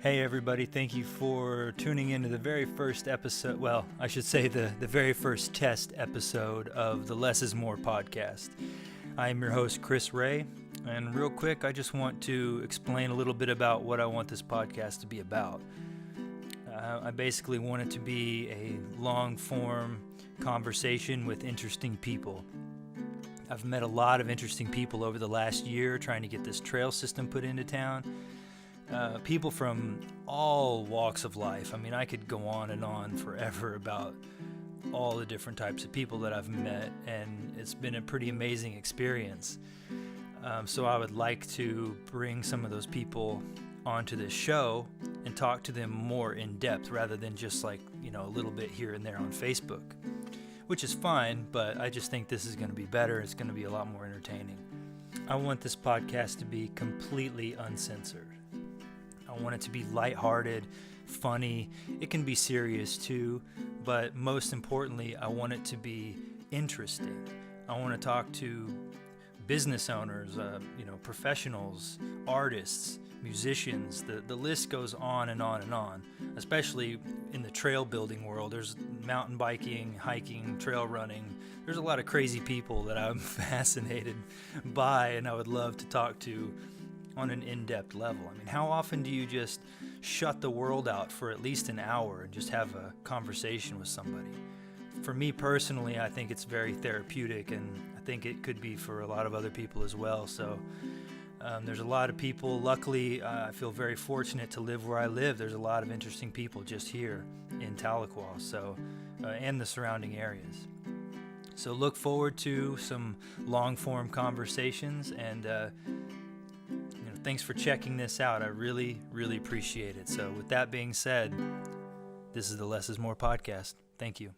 Hey everybody, thank you for tuning into the very first episode, well, I should say the very first test episode of the Less is More podcast. I am your host, Chris Ray, and real quick, I just want to explain a little bit about what I want this podcast to be about. I basically want it to be a long-form conversation with interesting people. I've met a lot of interesting people over the last year trying to get this trail system put into town. People from all walks of life. I mean, I could go on and on forever about all the different types of people that I've met, and it's been a pretty amazing experience. So I would like to bring some of those people onto this show and talk to them more in depth rather than just a little bit here and there on Facebook, which is fine, but I just think this is going to be better. It's going to be a lot more entertaining. I want this podcast to be completely uncensored. I want it to be lighthearted, funny. It can be serious too, but most importantly, I want it to be interesting. I want to talk to business owners, professionals, artists, musicians. The list goes on and on and on, especially in the trail building world. There's mountain biking, hiking, trail running. There's a lot of crazy people that I'm fascinated by, and I would love to talk to on an in-depth level. I mean, how often do you just shut the world out for at least an hour and just have a conversation with somebody? For me personally, I think it's very therapeutic, and I think it could be for a lot of other people as well. So there's a lot of people. Luckily, I feel very fortunate to live where I live. There's a lot of interesting people just here in Tahlequah, and the surrounding areas. So look forward to some long-form conversations, and thanks for checking this out. I really, really appreciate it. So with that being said, this is the Less is More podcast. Thank you.